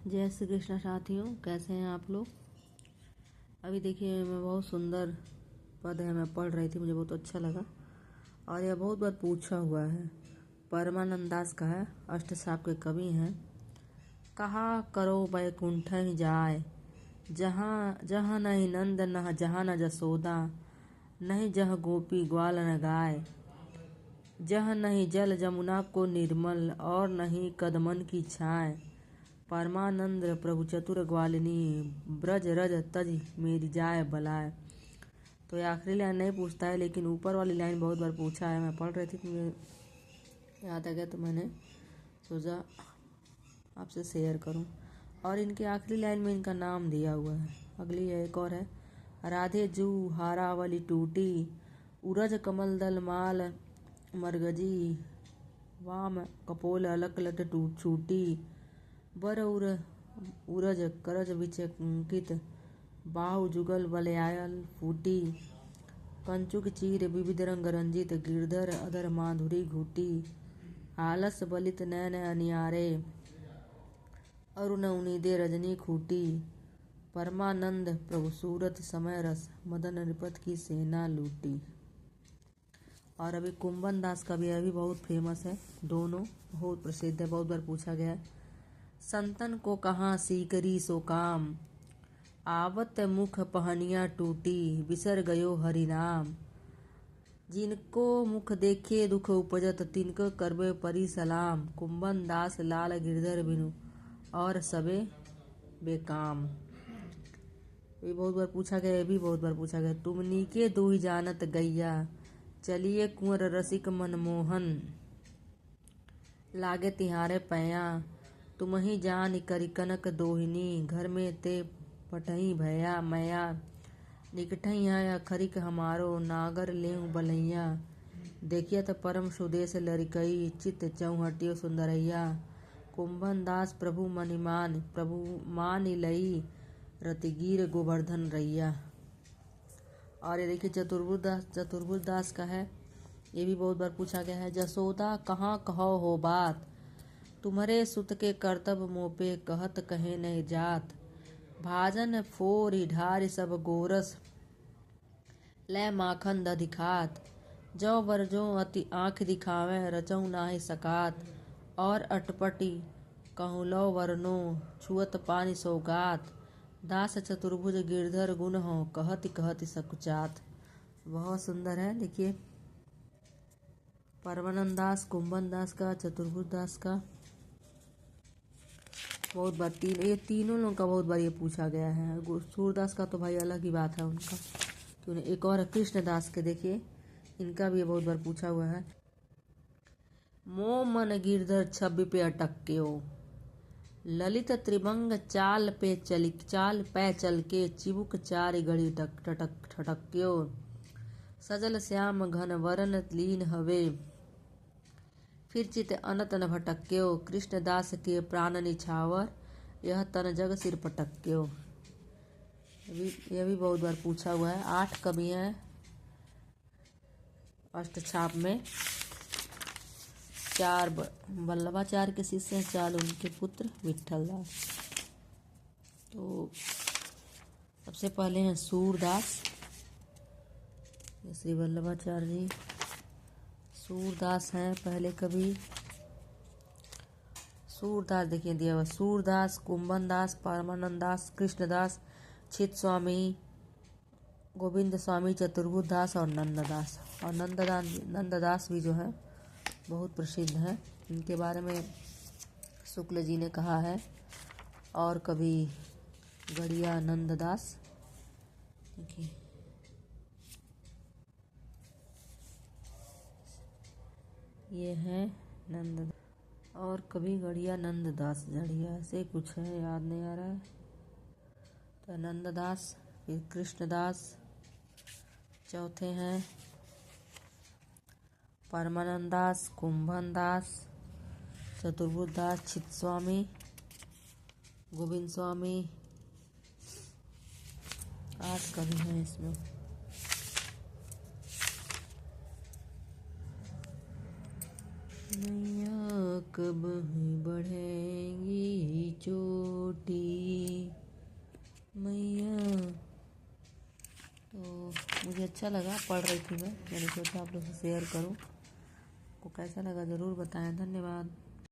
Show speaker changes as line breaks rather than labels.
जय श्री कृष्ण साथियों, कैसे हैं आप लोग। अभी देखिए मैं बहुत सुंदर पद है, मैं पढ़ रही थी, मुझे बहुत अच्छा लगा और यह बहुत बार पूछा हुआ है। परमानंद दास का है, अष्टसाप के कवि हैं। कहा करो बैकुंठ ही जाए, जहाँ जहाँ नहीं नंद न जहाँ न जसोदा, नहीं जह गोपी ग्वाल न गाय, जह नहीं जल जमुना को निर्मल और नहीं कदमन की छाए, परमानंद प्रभु चतुर ग्वालिनी, ब्रज रज तज मेरी जाय बलाय। तो ये आखिरी लाइन नहीं पूछता है, लेकिन ऊपर वाली लाइन बहुत बार पूछा है। मैं पढ़ रही थी तो मुझे याद आ गया, तो मैंने सोचा आपसे शेयर करूं। और इनके आखिरी लाइन में इनका नाम दिया हुआ है। अगली एक और है, राधे जू हारावली टूटी, उरज कमल दल माल मरगजी, वाम कपोल अलक लट टूट छूटी, बर उरज करज विचकित, बाहु जुगल बलयायल फूटी, कंचुक चीर विविध रंग रंजित, गिरधर अधर माधुरी घूटी, आलस बलित नैन अनियारे, अरुण उनिदे रजनी खूटी, परमानंद प्रभु सूरत समय रस, मदन नृपत की सेना लूटी। और अभी कुंभन दास का भी अभी बहुत फेमस है, दोनों बहुत प्रसिद्ध है, बहुत बार पूछा गया है। संतन को कहाँ सीकरी सो काम, आवत मुख पहनिया टूटी, बिसर गयो हरि नाम, जिनको मुख देखे दुख उपजत, तिनको करबे परी सलाम, कुंभन दास लाल गिरधर बिनु और सबे बेकाम। ये बहुत बार पूछा गया, ये भी बहुत बार पूछा गया। तुम नीके दो ही जानत गैया, चलिए कुंवर रसिक मनमोहन, लागे तिहारे पैया, तुम ही जान करी कनक दोहिनी, घर में ते पटही भैया मैया, निकटही है खरिक हमारो, नागर लेहु बलैया, देखिया त परम सुदेश लरिकई, चित चौहटियो सुंदरैया, कुंभन दास प्रभु मनिमान, प्रभु मान लई, रतिगीर गोवर्धन रैया। और ये देखिए चतुर्भुज दास का है, ये भी बहुत बार पूछा गया है। जसोदा कहाँ कहो हो बात, तुम्हारे सुत के कर्तव्य मोपे, कहत कहे नहीं जात, भाजन फोरी ढारी सब गोरस, ले माखन दधि खात, जो बरजो अति आँख दिखावे, रचऊ नाही सकात, और अटपटी कहूँ लो वरनो, छुअत पानी सौगात, दास चतुर्भुज गिरधर गुण हो, कहति कहति सकुचात। बहुत सुंदर है। देखिए परमानंद दास, कुंभन दास का, चतुर्भुज दास का बहुत बार ये तीनों लोगों का बहुत बार ये पूछा गया है। सूरदास का तो भाई अलग ही बात है उनका, कि उन्हें एक और कृष्ण दास के देखिए, इनका भी बहुत बार पूछा हुआ है। मो मन गिरधर छवि पे अटक्यो, ललित त्रिभंग चाल पे चल के, चिबुक चार घड़ी ठटक्यो, सजल श्याम घन वरन लीन हवे, फिर चित अनत न भटक्यो, कृष्णदास के प्राण निछावर, यह तन जग सिर पटक्यो। यह भी बहुत बार पूछा हुआ है। 8 कवि हैं अष्टछाप में, 4 वल्लभाचार्य के शिष्य हैं, 4 उनके पुत्र विठल दास। तो सबसे पहले हैं सूरदास, श्री वल्लभाचार्य जी सूरदास हैं पहले कवि। सूरदास देखिए दिया हुआ, सूरदास, कुंभन दास, परमानंद दास, कृष्णदास, छित स्वामी, गोविंद स्वामी, चतुर्भुज दास और नंददास। और नंददास भी जो है बहुत प्रसिद्ध है, इनके बारे में शुक्ल जी ने कहा है। और कवि गड़िया नंददास, देखिए ये है नंद, और कभी गड़िया नंददास जड़िया से कुछ है, याद नहीं आ रहा है। तो नंददास, फिर कृष्णदास, चौथे हैं परमानंद दास, कुंभन दास, चतुर्भुज दास, छित स्वामी, गोविंद स्वामी। 8 कवि हैं इसमें। नैया कब बढ़ेंगी चोटी, मैया। तो मुझे अच्छा लगा, पढ़ रही थी मैंने सोचा आप लोग से शेयर करूं। को कैसा लगा ज़रूर बताएं। धन्यवाद।